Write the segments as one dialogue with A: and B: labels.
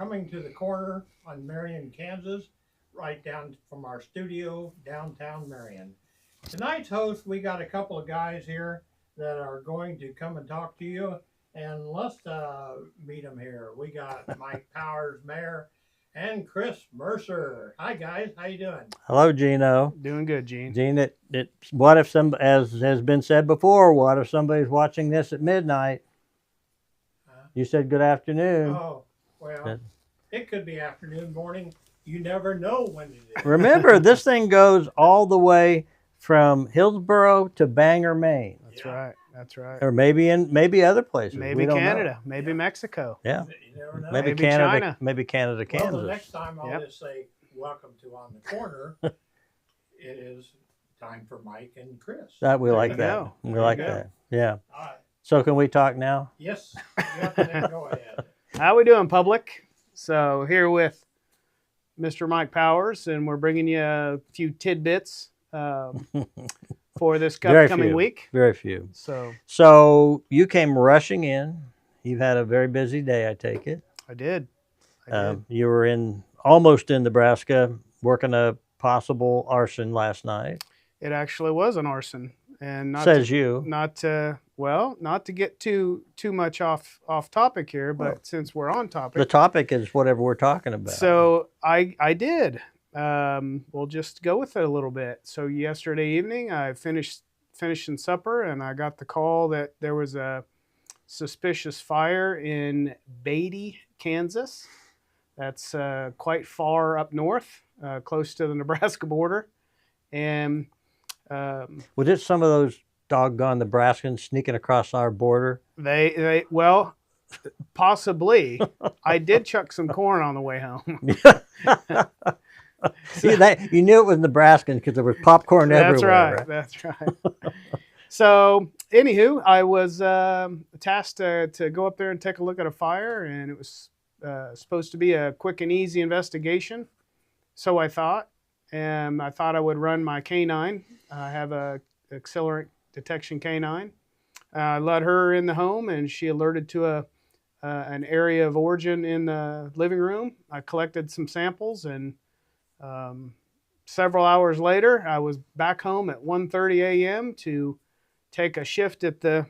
A: coming to the corner on Marion, Kansas, right down from our studio downtown Marion. Tonight's host, we got a couple of guys here that are going to come and talk to you, and let's meet them here. We got Mike Powers, Mayor, and Chris Mercer. Hi guys, how you doing?
B: Hello, Gino.
C: Doing good, Gene.
B: Gene, what if as has been said before, what if somebody's watching this at midnight? You said good afternoon.
A: Oh, well, it could be afternoon, morning. You never know when it is.
B: Remember, this thing goes all the way from Hillsboro to Bangor, Maine.
C: That's right. That's right.
B: Or maybe other places.
C: Maybe Canada. Maybe Mexico.
B: Yeah.
A: You never know.
B: Maybe
C: Canada.
B: China. Maybe Canada, Kansas.
A: Well, the next time I'll just say, welcome to On the Corner. It is time for Mike and Chris.
B: We like that.
C: Go.
B: We like that. Yeah.
A: All right.
B: So can we talk now?
A: Yes. Go ahead.
C: How we doing, public? So here with Mr. Mike Powers, and we're bringing you a few tidbits for this upcoming week.
B: Very few.
C: So
B: you came rushing in. You've had a very busy day, I take it.
C: I did.
B: You were almost in Nebraska working a possible arson last night.
C: It actually was an arson, and not to get too much off topic here, but since we're on topic,
B: the topic is whatever we're talking about.
C: So I did. We'll just go with it a little bit. So yesterday evening, I finishing supper, and I got the call that there was a suspicious fire in Beatty, Kansas. That's quite far up north, close to the Nebraska border. And
B: was it some of those doggone Nebraskans sneaking across our border?
C: They possibly. I did chuck some corn on the way home.
B: See, you knew it was Nebraskan because there was popcorn everywhere.
C: That's right. So, anywho, I was tasked to go up there and take a look at a fire, and it was supposed to be a quick and easy investigation. So I thought, and I thought I would run my canine. I have a accelerant detection canine. I let her in the home, and she alerted to an area of origin in the living room. I collected some samples, and several hours later, I was back home at 1:30 a.m. to take a shift at the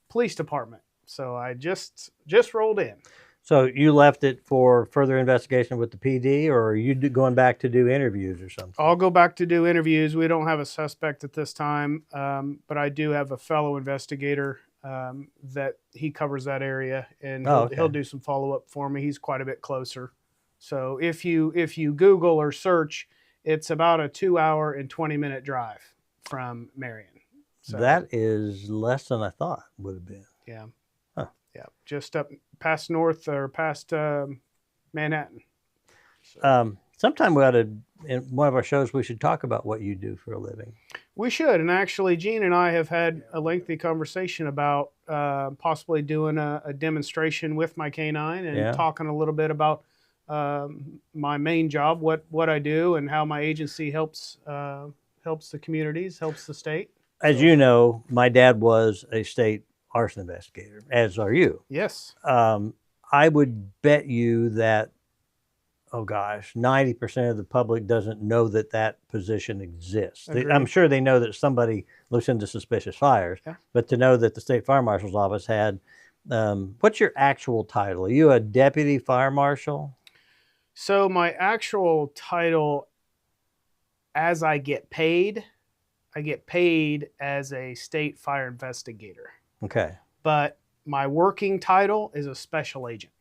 C: police department. So I just rolled in.
B: So you left it for further investigation with the PD, or are you going back to do interviews or something?
C: I'll go back to do interviews. We don't have a suspect at this time, but I do have a fellow investigator that he covers that area, and he'll do some follow-up for me. He's quite a bit closer. So if you Google or search, it's about a 2-hour and 20-minute drive from Marion. So,
B: that is less than I thought would have been.
C: Yeah.
B: Huh.
C: Yeah. Just up past north or past Manhattan.
B: So. Sometime we ought to, in one of our shows, we should talk about what you do for a living.
C: We should. And actually, Gene and I have had a lengthy conversation about possibly doing a demonstration with my canine and talking a little bit about my main job, what I do, and how my agency helps the communities, helps the state.
B: As you know, my dad was a state arson investigator, as are you.
C: Yes.
B: I would bet you that, 90% of the public doesn't know that position exists. I'm sure they know that somebody looks into suspicious fires, but to know that the state fire marshal's office had, what's your actual title? Are you a deputy fire marshal?
C: So my actual title, as I get paid as a state fire investigator.
B: Okay.
C: But my working title is a special agent.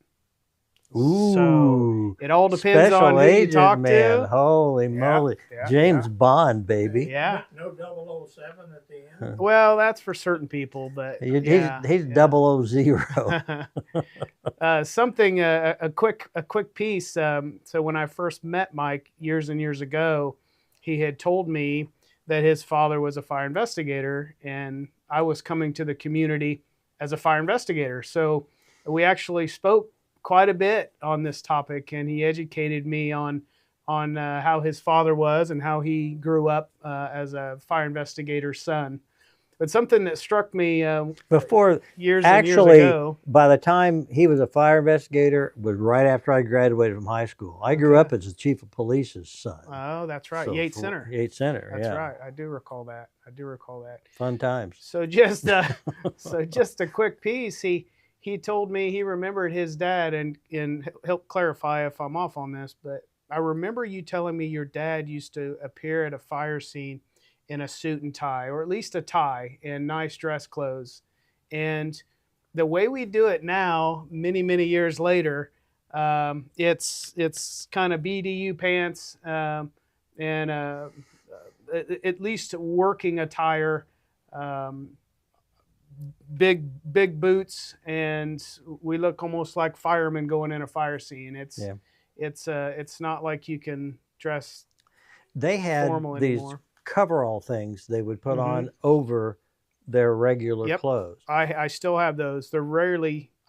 B: Ooh.
C: So it all depends on who you talk to.
B: Holy moly. James Bond, baby.
C: Yeah.
A: No 007 at the end.
C: Well, that's for certain people, but
B: he's 000.
C: Something a quick piece. So when I first met Mike years and years ago, he had told me that his father was a fire investigator, and I was coming to the community as a fire investigator. So we actually spoke quite a bit on this topic, and he educated me on how his father was and how he grew up as a fire investigator's son. But something that struck me
B: Before,
C: years
B: actually,
C: ago.
B: by the time he was a fire investigator, was right after I graduated from high school. I grew up as the chief of police's son.
C: Oh, that's right.
B: So
C: Yates Center.
B: Yates Center,
C: That's
B: yeah.
C: right. I do recall that.
B: Fun times.
C: So just just a quick piece. He told me he remembered his dad, and he'll clarify if I'm off on this, but I remember you telling me your dad used to appear at a fire scene in a suit and tie, or at least a tie, and nice dress clothes. And the way we do it now, many years later, it's kind of BDU pants and at least working attire, big boots, and we look almost like firemen going in a fire scene. It's not like you can dress.
B: They had
C: formal
B: these
C: anymore.
B: coverall things they would put on over their regular
C: Yep.
B: clothes.
C: I still have those. I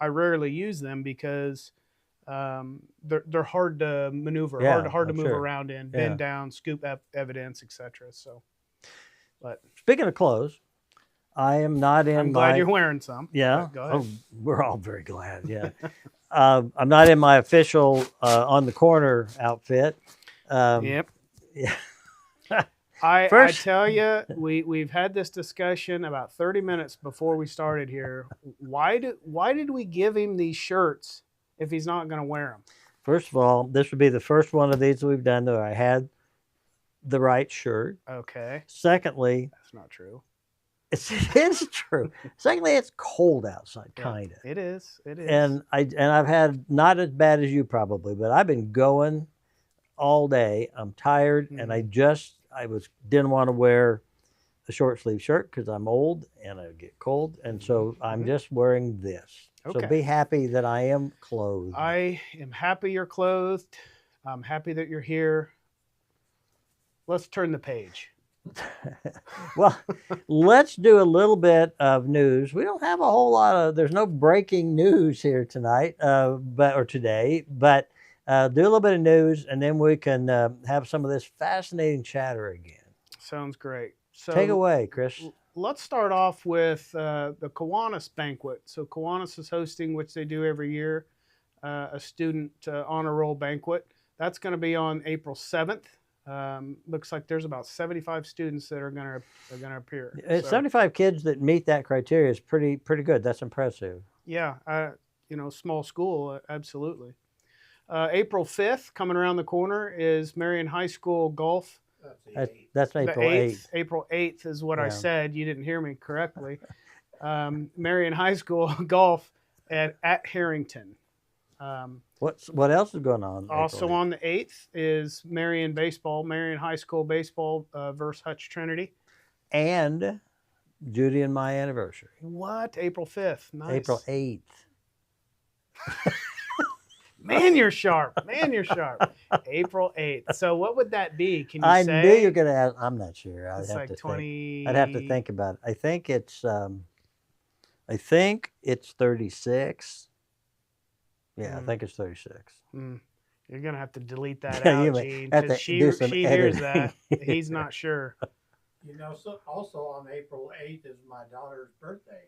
C: rarely use them because they're hard to maneuver,
B: Yeah,
C: hard to
B: I'm
C: move
B: sure.
C: around in,
B: Yeah.
C: bend down, scoop up evidence, etc. So, but
B: Speaking of clothes, I am not in
C: I'm
B: my...
C: glad you're wearing some.
B: Yeah.
C: But go ahead.
B: Oh, we're all very glad. Yeah. I'm not in my official on the corner outfit.
C: Yep.
B: Yeah.
C: I
B: First-
C: tell you, we've had this discussion about 30 minutes before we started here. Why did we give him these shirts if he's not going to wear them?
B: First of all, this would be the first one of these that we've done that I had the right shirt.
C: Okay,
B: Secondly,
C: that's not true.
B: it is true. Secondly, it's cold outside, kind of.
C: It is.
B: And I've had, not as bad as you probably, but I've been going all day. I'm tired, and I didn't want to wear a short sleeve shirt because I'm old and I get cold, and so I'm just wearing this.
C: Okay.
B: So be happy that I am clothed.
C: I am happy you're clothed. I'm happy that you're here. Let's turn the page.
B: Well, let's do a little bit of news. We don't have a whole lot of, there's no breaking news here tonight, or today, but do a little bit of news, and then we can have some of this fascinating chatter again.
C: Sounds great. So
B: Take away, Chris.
C: Let's start off with the Kiwanis banquet. So Kiwanis is hosting, which they do every year, a student honor roll banquet. That's going to be on April 7th. Looks like there's about 75 students that are going to appear. So,
B: 75 kids that meet that criteria is pretty good. That's impressive.
C: yeah, small school, absolutely. April 5th, coming around the corner, is Marion High School golf.
B: That's
C: The
B: April 8th.
C: April 8th is what I
B: Yeah.
C: said. You didn't hear me correctly. Marion High School golf at Harrington.
B: What else is going on?
C: Also
B: April 8th?
C: on the 8th is Marion baseball, Marion High School baseball versus Hutch Trinity.
B: And Judy and my anniversary.
C: What? April 5th. Nice.
B: April 8th.
C: Man, you're sharp. Man, you're sharp. April 8th. So what would that be? Can you
B: I
C: say?
B: knew you were going to ask. I'm not sure.
C: It's like 20.
B: I'd have to think about it. I think it's 36. Yeah, I think it's 36.
C: You're going to have to delete that
B: Yeah, you
C: out,
B: may
C: Gene,
B: have to
C: because
B: do some
C: she hears
B: editing.
C: that. He's not sure.
A: So also on April 8th is my daughter's birthday.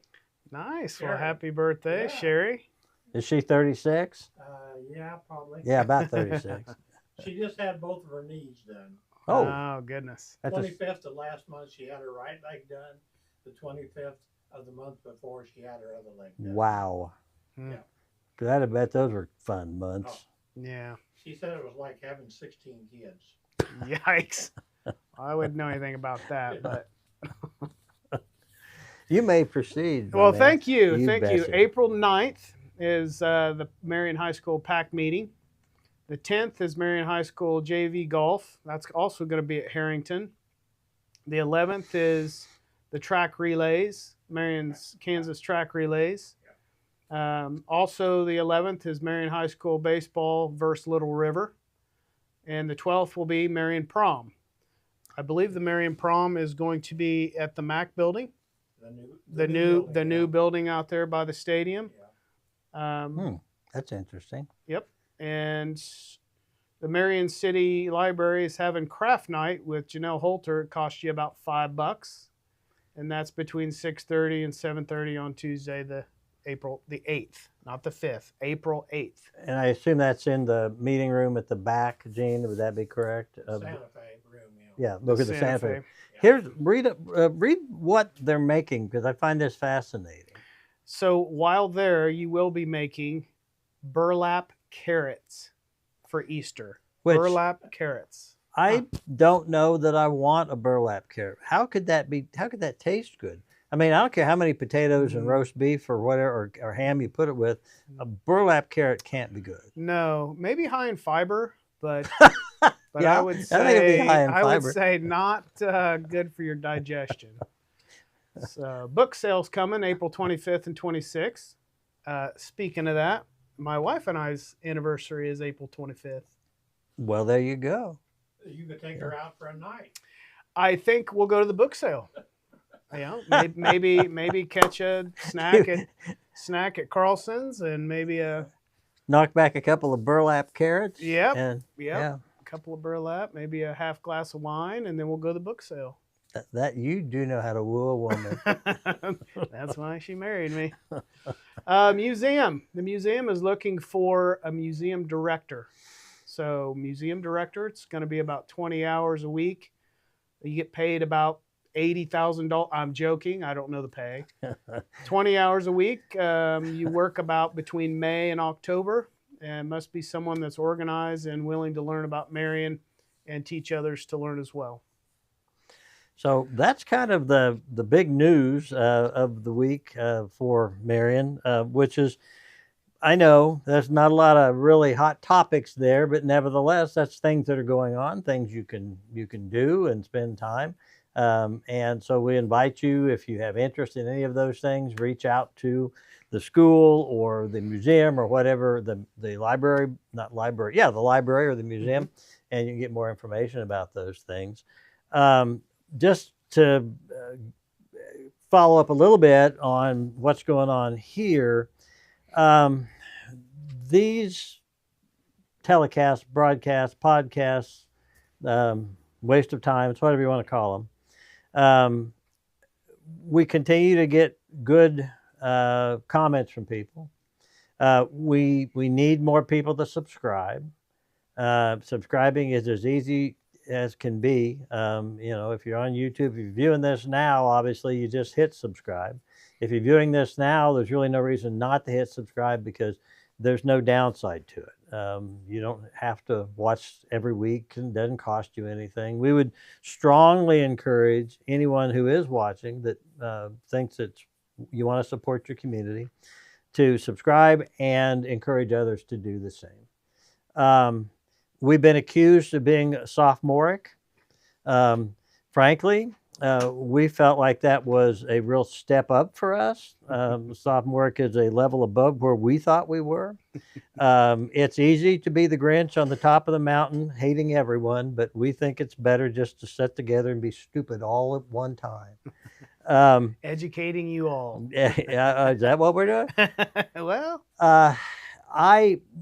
C: Nice. Well,
A: Sherry.
C: happy birthday,
A: Yeah.
C: Sherry.
B: Is she 36?
A: Yeah, probably.
B: Yeah, about 36.
A: She just had both of her knees done.
B: Oh,
C: Goodness.
B: that's a,
A: 25th of last month, she had her right leg done. The 25th of the month before, she had her other leg done.
B: wow.
C: Hmm.
A: Yeah.
B: 'Cause I'd bet those were fun months.
C: Yeah.
A: She said it was like having 16 kids.
C: Yikes. I wouldn't know anything about that, but
B: You may proceed.
C: well,
B: man.
C: thank you.
B: You
C: Thank you.
B: betcha.
C: April 9th is the Marion High School PAC meeting. The 10th is Marion High School JV golf. That's also going to be at Harrington. The 11th is the track relays, Marion's Kansas track relays. Also, the 11th is Marion High School baseball versus Little River. And the 12th will be Marion prom. I believe the Marion prom is going to be at the MAC building, the new building out there by the stadium.
B: That's interesting.
C: Yep. And the Marion City Library is having craft night with Janelle Holter. It costs you about $5. and that's between 6:30 and 7:30 on Tuesday, April the 8th, not the 5th, April 8th.
B: And I assume that's in the meeting room at the back, Gene. Would that be correct?
A: Santa Fe room.
B: Yeah, look at the Santa Fe.
A: Yeah.
B: Here's read what they're making, because I find this fascinating.
C: So while there, you will be making burlap carrots for Easter.
B: Which
C: burlap carrots.
B: I don't know that I want a burlap carrot. How could that be? How could that taste good? I mean, I don't care how many potatoes and roast beef or whatever or ham you put it with. A burlap carrot can't be good.
C: No, maybe high in fiber, but
B: Yeah,
C: I would
B: I think it'd be
C: say
B: high in
C: I would
B: fiber.
C: say not good for your digestion. So book sales coming April 25th and 26th. Speaking of that, my wife and I's anniversary is April 25th.
B: Well, there you go.
A: You could take her out for a night.
C: I think we'll go to the book sale. Yeah, maybe catch a snack at Carlson's and maybe a
B: Knock back a couple of burlap carrots.
C: Yep.
B: And
C: yeah, a couple of burlap, maybe a half glass of wine, and then we'll go to the book sale.
B: that you do know how to woo a woman.
C: That's why she married me. Museum. The museum is looking for a museum director. So museum director, it's going to be about 20 hours a week. You get paid about $80,000. I'm joking. I don't know the pay. 20 hours a week. You work about between May and October, and must be someone that's organized and willing to learn about Marion and teach others to learn as well.
B: So that's kind of the big news of the week for Marion, which is, I know there's not a lot of really hot topics there, but nevertheless, that's things that are going on, things you can do and spend time. And so we invite you, if you have interest in any of those things, reach out to the school or the museum or whatever, the library, not library, yeah, the library or the museum, and you can get more information about those things. Just to follow up a little bit on what's going on here, these telecasts, broadcasts, podcasts, waste of time, it's whatever you want to call them. We continue to get good comments from people. We need more people to subscribe. Subscribing is as easy as can be. If you're on YouTube, if you're viewing this now, obviously you just hit subscribe. If you're viewing this now, there's really no reason not to hit subscribe because there's no downside to it. You don't have to watch every week, and it doesn't cost you anything. We would strongly encourage anyone who is watching that thinks that you want to support your community to subscribe and encourage others to do the same. We've been accused of being sophomoric. Frankly, we felt like that was a real step up for us. Sophomoric is a level above where we thought we were. It's easy to be the Grinch on the top of the mountain, hating everyone, but we think it's better just to sit together and be stupid all at one time.
C: Educating you all.
B: Is that what we're doing?
C: Well,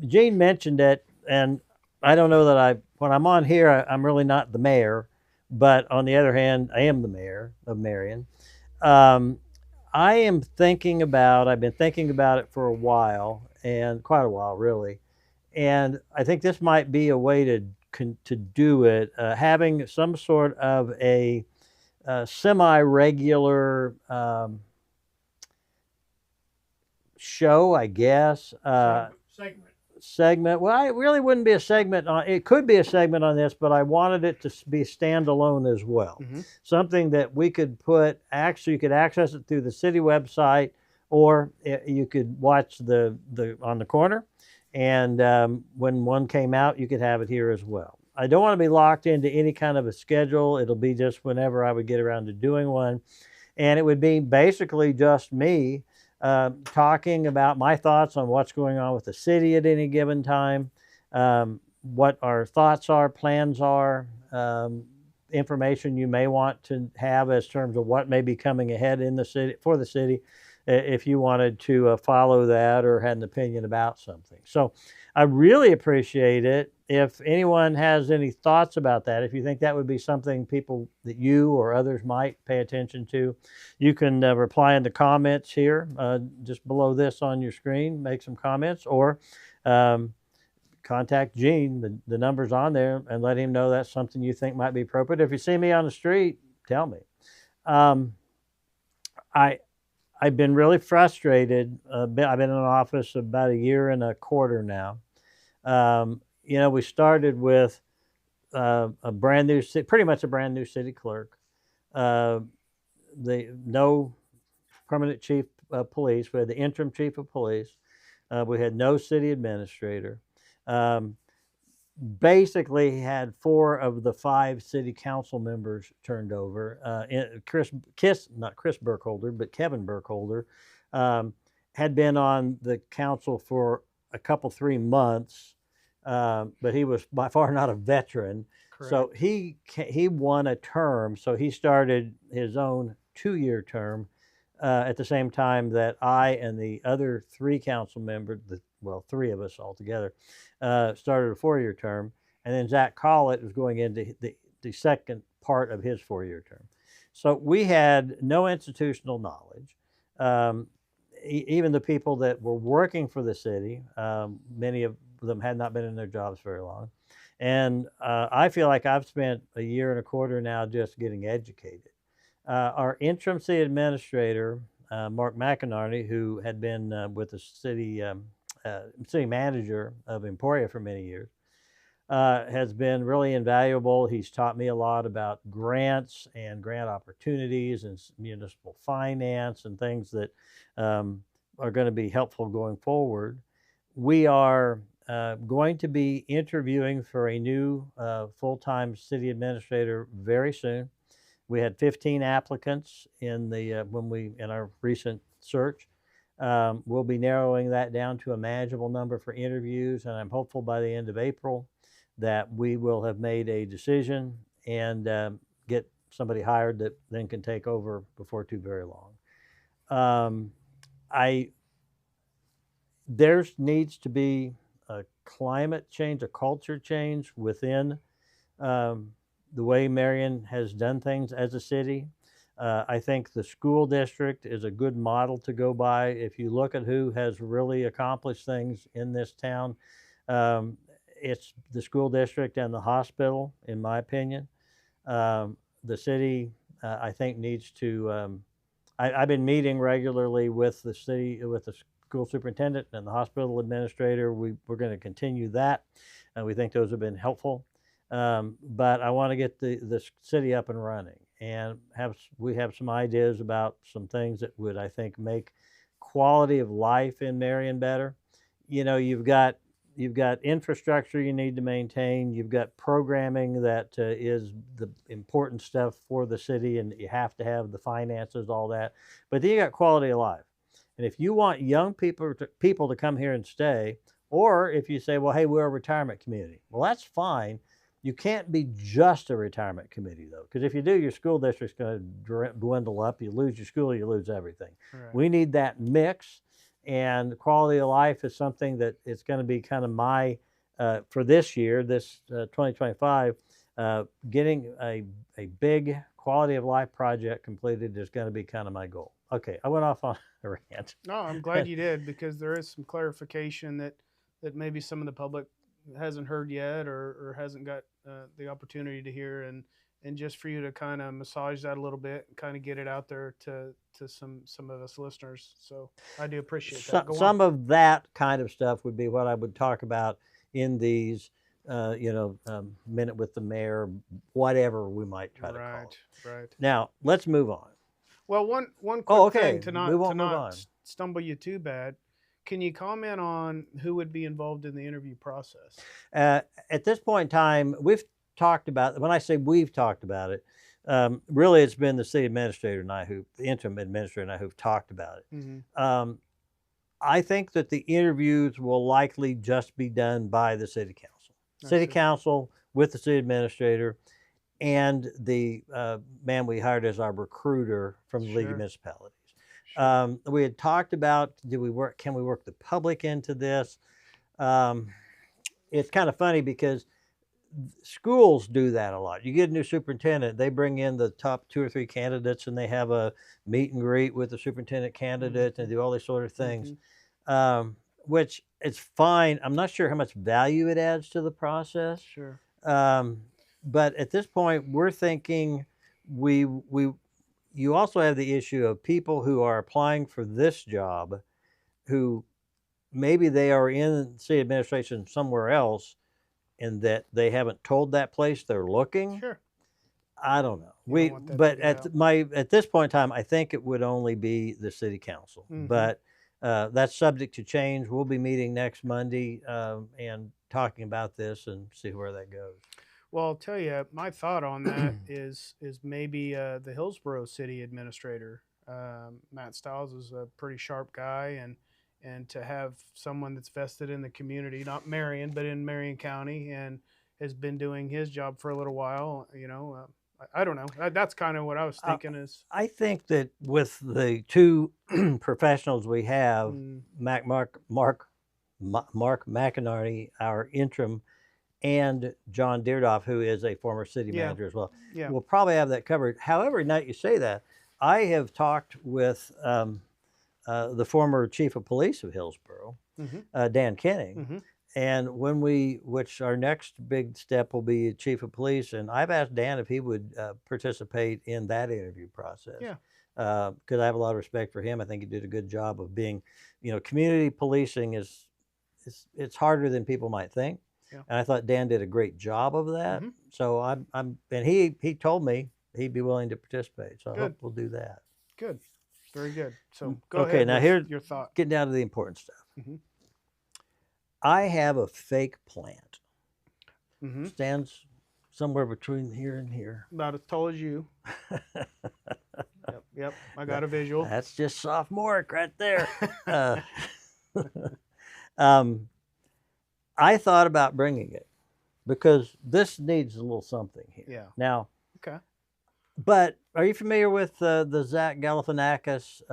B: Gene mentioned it, and I don't know that when I'm on here, I'm really not the mayor, but on the other hand, I am the mayor of Marion. I've been thinking about it for a while, and quite a while really, and I think this might be a way to do it, having some sort of a semi-regular show, I guess. Segment. Well, it really wouldn't be a segment on. It could be a segment on this, but I wanted it to be standalone as well. Something that we could put. Actually, you could access it through the city website, or you could watch the on the corner. And when one came out, you could have it here as well. I don't want to be locked into any kind of a schedule. It'll be just whenever I would get around to doing one, and it would be basically just me. Talking about my thoughts on what's going on with the city at any given time, what our thoughts are, plans are, information you may want to have as terms of what may be coming ahead in the city, for the city, if you wanted to follow that or had an opinion about something. So I really appreciate it. If anyone has any thoughts about that, if you think that would be something people that you or others might pay attention to, you can reply in the comments here, just below this on your screen, make some comments, or contact Gene, the number's on there, and let him know that's something you think might be appropriate. If you see me on the street, tell me. I've been really frustrated. I've been in an office about 1.25 years now. We started with a brand new, pretty much a brand new city clerk. No permanent chief of police. We had the interim chief of police. We had no city administrator. Basically had 4 of the 5 city council members turned over. Not Chris Burkholder, but Kevin Burkholder had been on the council for a couple, 3 months, but he was by far not a veteran. Correct. So he won a term, so he started his own 2-year term at the same time that I and the other 3 council members, 3 of us altogether, started a 4-year term, and then Zach Collett was going into the second part of his 4-year term. So we had no institutional knowledge. Even the people that were working for the city, many of them had not been in their jobs very long. And I feel like I've spent 1.25 years now just getting educated. Our interim city administrator, Mark McInerney, who had been with the city manager of Emporia for many years, has been really invaluable. He's taught me a lot about grants and grant opportunities and municipal finance and things that are going to be helpful going forward. We are going to be interviewing for a new full-time city administrator very soon. We had 15 applicants in our recent search. We'll be narrowing that down to a manageable number for interviews, and I'm hopeful by the end of April that we will have made a decision and get somebody hired that then can take over before too very long. There needs to be a climate change, a culture change within the way Marion has done things as a city. I think the school district is a good model to go by. If you look at who has really accomplished things in this town, it's the school district and the hospital, in my opinion. The city, I think, needs to, I've been meeting regularly with the school superintendent and the hospital administrator. We're going to continue that. We think those have been helpful. But I want to get the city up and running, and we have some ideas about some things that would, I think, make quality of life in Marion better. You've got infrastructure you need to maintain. You've got programming that is the important stuff for the city, and you have to have the finances, all that. But then you got quality of life. And if you want young people to come here and stay, or if you say, well, hey, we're a retirement community, well, that's fine. You can't be just a retirement committee, though, because if you do, your school district's going to dwindle up. You lose your school, you lose everything. Right. We need that mix, and quality of life is something that it's going to be kind of my, for this year, this 2025, getting a big quality of life project completed is going to be kind of my goal. Okay, I went off on a rant.
C: No, I'm glad you did, because there is some clarification that maybe some of the public hasn't heard yet or hasn't got the opportunity to hear, and just for you to kind of massage that a little bit and kind of get it out there to some of us listeners. So I do appreciate that.
B: Some of that kind of stuff would be what I would talk about in these minute with the mayor, whatever we might try to call it. Right. Now let's move on.
C: Well, one quick thing to not stumble you too bad. Can you comment on who would be involved in the interview process?
B: At this point in time, we've talked about, when I say we've talked about it, really it's been the city administrator and I, the interim administrator and I, who've talked about it. Mm-hmm. I think that the interviews will likely just be done by the city council. City council with the city administrator and the man we hired as our recruiter from the League of Municipalities. We had talked about, can we work the public into this? It's kind of funny because schools do that a lot. You get a new superintendent, they bring in the top 2 or 3 candidates and they have a meet and greet with the superintendent candidate and do all these sort of things, which it's fine. I'm not sure how much value it adds to the process.
C: Sure.
B: But at this point, we're thinking you also have the issue of people who are applying for this job who maybe they are in city administration somewhere else and that they haven't told that place they're looking.
C: Sure.
B: I don't know.
C: But
B: at this point in time, I think it would only be the city council. But that's subject to change. We'll be meeting next Monday and talking about this and see where that goes.
C: Well, I'll tell you, my thought on that is maybe the Hillsborough city administrator. Matt Stiles is a pretty sharp guy, and to have someone that's vested in the community, not Marion, but in Marion County, and has been doing his job for a little while, I don't know. That's kind of what I was thinking is.
B: I think that with the 2 professionals we have, Mark McInerney, our interim, and John Deerdoff, who is a former city manager as well, we'll probably have that covered. However, now that you say that, I have talked with the former chief of police of Hillsborough, Dan Kenning, and which our next big step will be chief of police, and I've asked Dan if he would participate in that interview process.
C: Yeah.
B: Because I have a lot of respect for him. I think he did a good job of being, community policing it's harder than people might think. Yeah. And I thought Dan did a great job of that. So and he told me he'd be willing to participate. So I hope we'll do that.
C: Good. Very good. So go ahead.
B: Okay, now here's
C: your thought.
B: Getting down to the important stuff. I have a fake plant. Stands somewhere between here and here.
C: About as tall as you. Yep. I got a visual.
B: That's just sophomoric right there. I thought about bringing it because this needs a little something here.
C: Yeah.
B: Now.
C: Okay.
B: But are you familiar with the Zach Galifianakis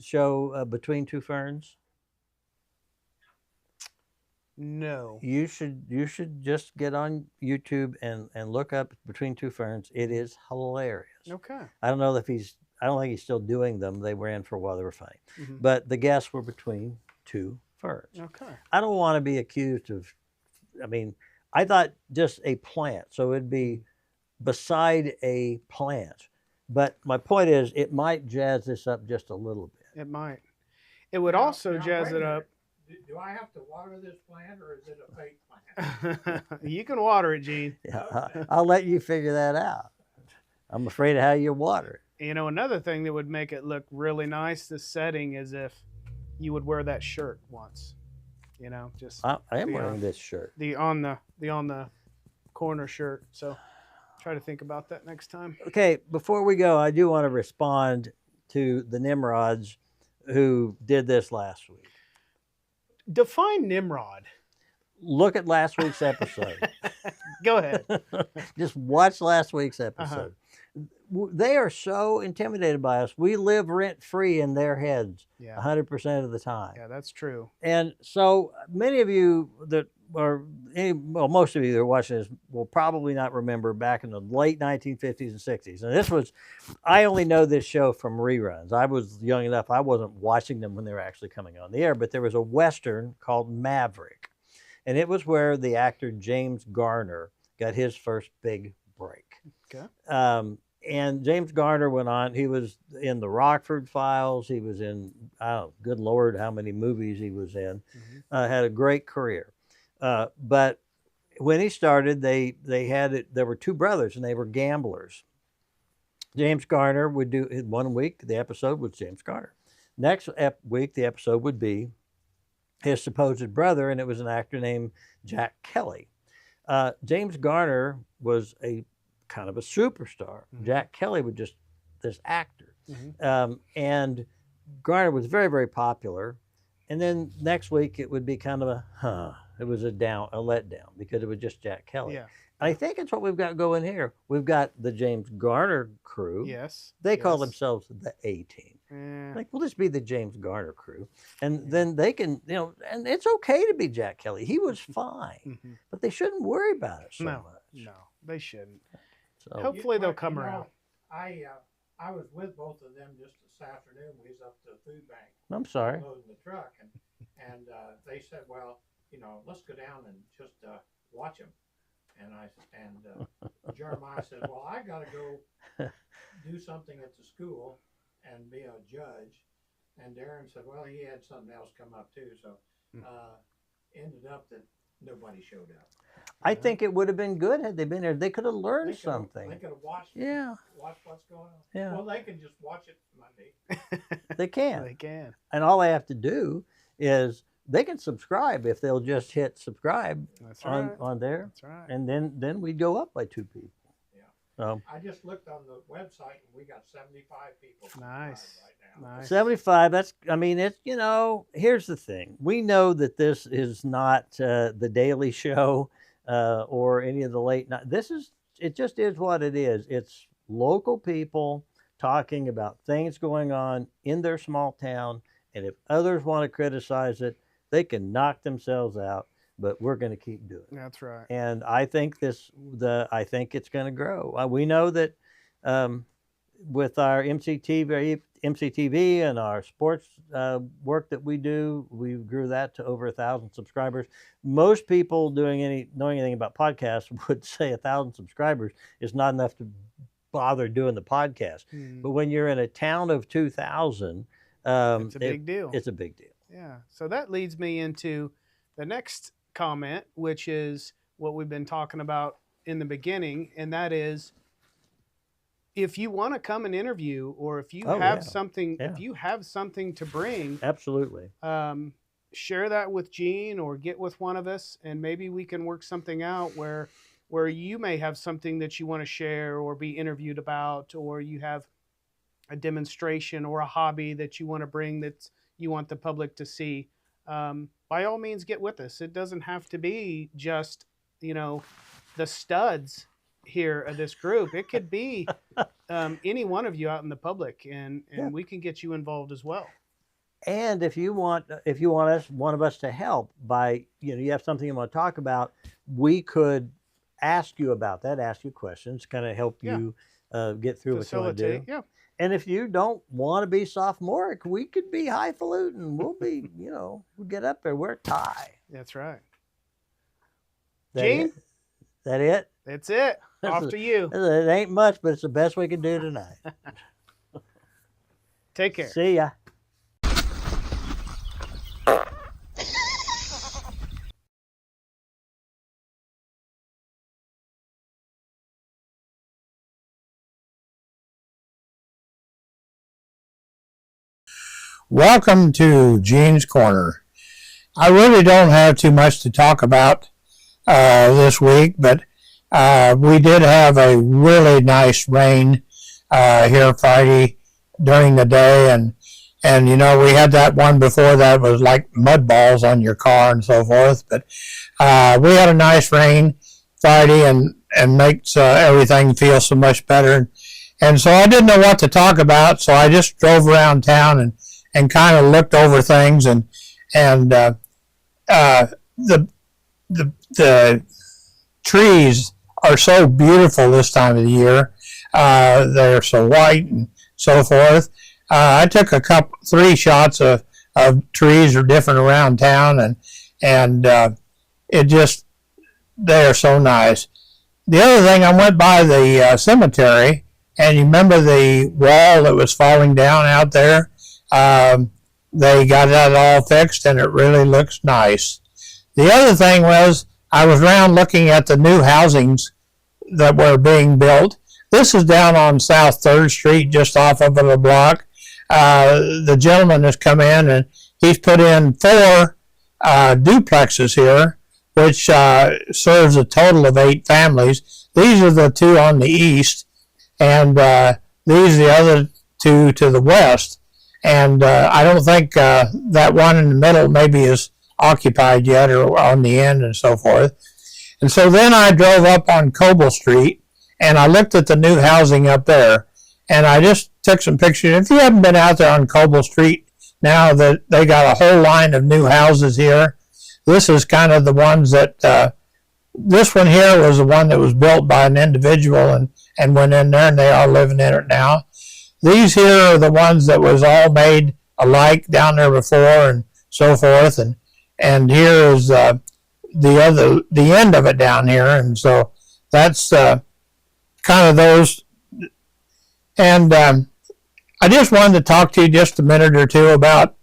B: show Between Two Ferns?
C: No.
B: You should just get on YouTube and look up Between Two Ferns. It is hilarious.
C: Okay.
B: I don't think he's still doing them. They ran for a while. They were funny. But the guests were between 2 ferns.
C: Okay.
B: I don't want to be accused of, I thought just a plant. So it'd be beside a plant. But my point is, it might jazz this up just a little bit.
C: It might. It would also jazz it up.
A: Do I have to water this plant, or is it a fake plant?
C: You can water it, Gene.
B: Yeah, I'll let you figure that out. I'm afraid of how you water it.
C: Another thing that would make it look really nice, the setting, is if you would wear that shirt once.
B: I am wearing this shirt.
C: The on the corner shirt. So try to think about that next time.
B: Okay, before we go, I do want to respond to the Nimrods who did this last week.
C: Define Nimrod.
B: Look at last week's episode.
C: Go ahead.
B: Just watch last week's episode. They are so intimidated by us. We live rent-free in their heads 100% of the time.
C: Yeah, that's true.
B: And so many of you most of you that are watching this will probably not remember back in the late 1950s and 60s. And I only know this show from reruns. I was young enough, I wasn't watching them when they were actually coming on the air, but there was a Western called Maverick. And it was where the actor James Garner got his first big break. Okay. And James Garner went on, he was in the Rockford Files. He was in, good Lord, how many movies he was in. Had a great career. But when he started, there were 2 brothers and they were gamblers. James Garner would do, 1 week, the episode was James Garner. Next week, the episode would be his supposed brother, and it was an actor named Jack Kelly. James Garner was a kind of a superstar. Jack Kelly was just this actor. And Garner was very, very popular. And then next week it would be kind of it was a letdown because it was just Jack Kelly. Yeah. I think it's what we've got going here. We've got the James Garner crew.
C: Yes.
B: They call themselves the A-Team.
C: Yeah.
B: Like, we'll just be the James Garner crew. And then they can, and it's okay to be Jack Kelly. He was fine. But they shouldn't worry about it so much.
C: No, they shouldn't.
B: So,
C: Hopefully they'll come around.
A: I was with both of them just this afternoon. We was up to the food bank.
B: I'm sorry.
A: Loading the truck, and they said, well, let's go down and just watch them. And Jeremiah said, well, I got to go do something at the school and be a judge. And Darren said, well, he had something else come up too. So ended up that nobody showed up.
B: I think it would have been good had they been there. They could have learned something.
A: They could have watched.
B: Yeah.
A: Watch what's going on.
B: Yeah.
A: Well, they can just watch it Monday.
B: They can.
C: They can.
B: And all they have to do is they can subscribe if they'll just hit subscribe on there.
C: That's right.
B: And then we go up by 2 people.
A: Yeah. I just looked on the website and we got 75 people.
C: Nice.
A: Right now.
C: Nice.
B: 75. It's here's the thing. We know that this is not the Daily Show or any of the late night. It just is what it is. It's local people talking about things going on in their small town. And if others want to criticize it, they can knock themselves out, but we're going to keep doing it.
C: That's right.
B: And I think I think it's going to grow. We know that with our MCTV and our sports work that we do, we grew that to over 1,000 subscribers. Most people knowing anything about podcasts would say 1,000 subscribers is not enough to bother doing the podcast. But when you're in a town of 2,000,
C: it's a big deal.
B: It's a big deal.
C: Yeah. So that leads me into the next comment, which is what we've been talking about in the beginning, and that is, if you want to come and interview, or if you have something, if you have something to bring,
B: absolutely,
C: share that with Gene or get with one of us, and maybe we can work something out where you may have something that you want to share or be interviewed about, or you have a demonstration or a hobby that you want to bring that you want the public to see. By all means, get with us. It doesn't have to be just, the studs here of this group. It could be any one of you out in the public, and we can get you involved as well.
B: And if you want one of us to help by, you have something you want to talk about, we could ask you about that, ask you questions, kind of help you get through what you want to do.
C: Yeah.
B: And if you don't want to be sophomoric, we could be highfalutin. We'll be, we'll get up there. We're a tie.
C: That's right.
B: Gene? That it?
C: That's it. Off to you.
B: It ain't much, but it's the best we can do tonight.
C: Take care.
B: See ya.
D: Welcome to Gene's Corner. I really don't have too much to talk about this week, but we did have a really nice rain here Friday during the day, and we had that one before that was like mud balls on your car and so forth, but we had a nice rain Friday and makes everything feel so much better. And so I didn't know what to talk about, so I just drove around town and kind of looked over things, and the trees are so beautiful this time of the year. They're so white and so forth. I took 3 shots of trees or different around town, and they are so nice. The other thing, I went by the cemetery, and you remember the wall that was falling down out there? They got that all fixed, and it really looks nice. The other thing was, I was around looking at the new housings that were being built. This is down on South 3rd Street, just off of the block. The gentleman has come in, and he's put in 4 duplexes here, which serves a total of 8 families. These are the 2 on the east, and these are the other 2 to the west. And I don't think that one in the middle maybe is occupied yet, or on the end and so forth. And so then I drove up on Coble Street, and I looked at the new housing up there. And I just took some pictures. If you haven't been out there on Coble Street now, that they got a whole line of new houses here. This is kind of the ones that, this one here was the one that was built by an individual and went in there, and they are living in it now. These here are the ones that was all made alike down there before and so forth. And here is the end of it down here. And so that's kind of those. And I just wanted to talk to you just a minute or two about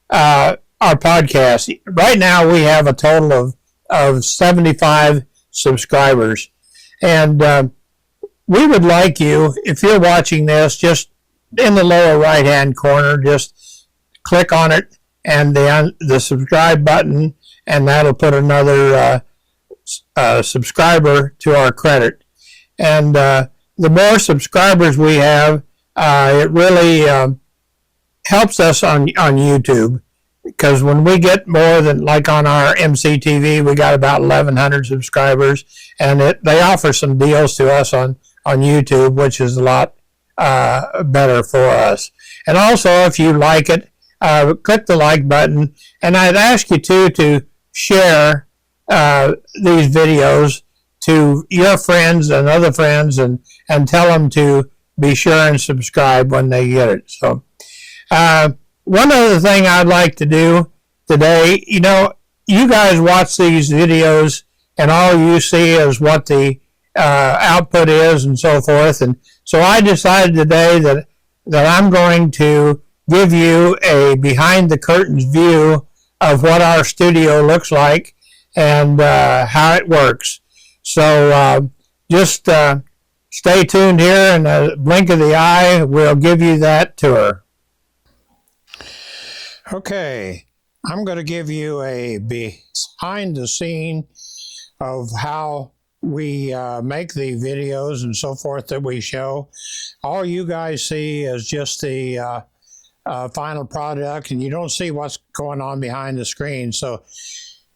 D: our podcast. Right now we have a total of 75 subscribers. And we would like you, if you're watching this, just in the lower right-hand corner, just click on it and the subscribe button, and that'll put another subscriber to our credit. And the more subscribers we have, it really helps us on YouTube, because when we get more than, like on our MCTV, we got about 1,100 subscribers, and they offer some deals to us on YouTube, which is a lot better for us. And also, if you like it, click the like button, and I'd ask you to share these videos to your friends and other friends, and tell them to be sure and subscribe when they get it. So one other thing I'd like to do today, you guys watch these videos and all you see is what the output is and so forth. And so I decided today that I'm going to give you a behind the curtains view of what our studio looks like and how it works. So just stay tuned here, and a blink of the eye will give you that tour. Okay, I'm going to give you a behind the scene of how we make the videos and so forth that we show. All you guys see is just the final product, and you don't see what's going on behind the screen. So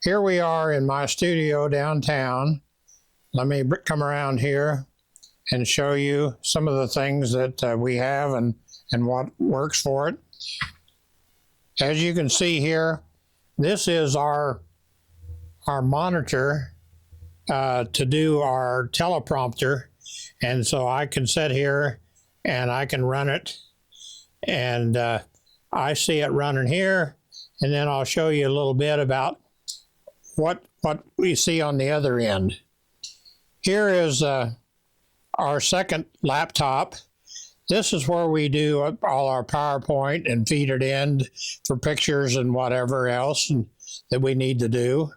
D: here we are in my studio downtown. Let me come around here and show you some of the things that we have and what works for it. As you can see here, this is our monitor to do our teleprompter. And so I can sit here and I can run it, and I see it running here, and then I'll show you a little bit about what we see on the other end. Here is our second laptop. This is where we do all our PowerPoint and feed it in for pictures and whatever else that we need to do.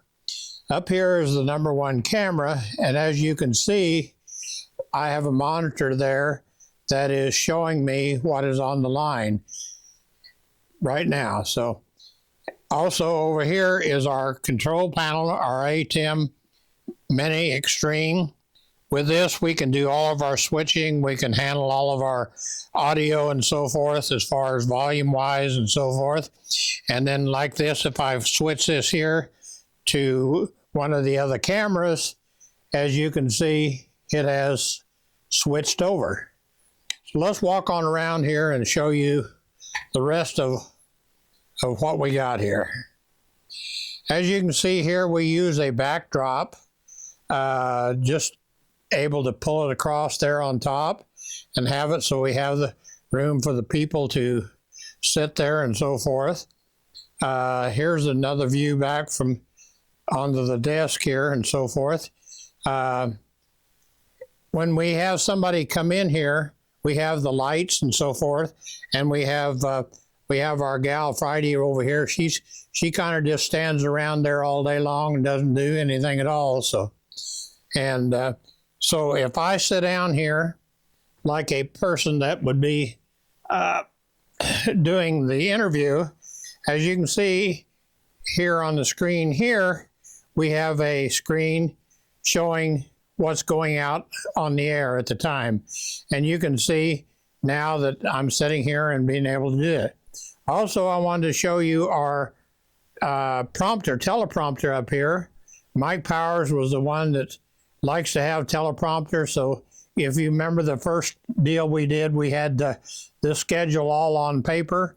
D: Up here is the number one camera, and as you can see, I have a monitor there that is showing me what is on the line right now. So also over here is our control panel, our ATEM Mini Extreme. With this, we can do all of our switching. We can handle all of our audio and so forth as far as volume-wise and so forth. And then like this, if I switch this here to one of the other cameras, as you can see, it has switched over. So let's walk on around here and show you the rest of what we got here. As you can see here, we use a backdrop, just able to pull it across there on top and have it so we have the room for the people to sit there and so forth. Here's another view back from onto the desk here and so forth. When we have somebody come in here, we have the lights and so forth, and we have our gal Friday over here. She kind of just stands around there all day long and doesn't do anything at all. So if I sit down here like a person that would be doing the interview, as you can see here on the screen here, we have a screen showing what's going out on the air at the time. And you can see now that I'm sitting here and being able to do it. Also, I wanted to show you our teleprompter up here. Mike Powers was the one that likes to have teleprompter, so if you remember the first deal we did, we had the schedule all on paper,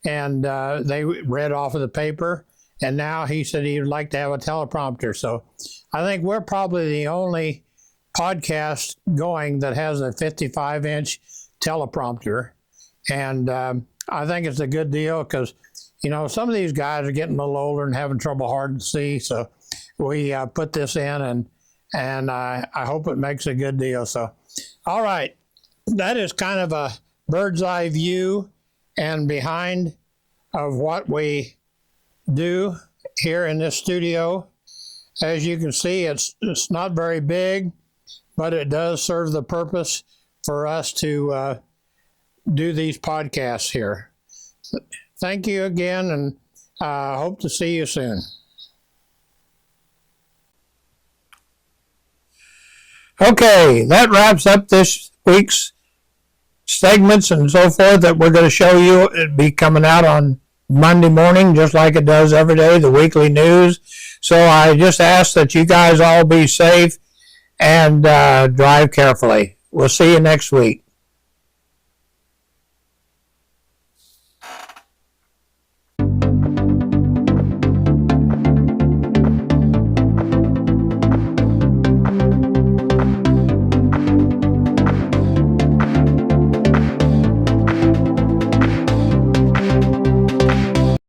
D: and they read off of the paper. And now he said he would like to have a teleprompter. So I think we're probably the only podcast going that has a 55-inch teleprompter. And I think it's a good deal because, you know, some of these guys are getting a little older and having trouble hard to see. So we put this in, and I hope it makes a good deal. So, all right, that is kind of a bird's eye view and behind of what we do here in this studio. As you can see, it's not very big, but it does serve the purpose for us to do these podcasts here. Thank you again, and hope to see you soon. Okay, that wraps up this week's segments and so forth that we're going to show you. It'll be coming out on Monday morning, just like it does every day, the weekly news. So I just ask that you guys all be safe and drive carefully. We'll see you next week.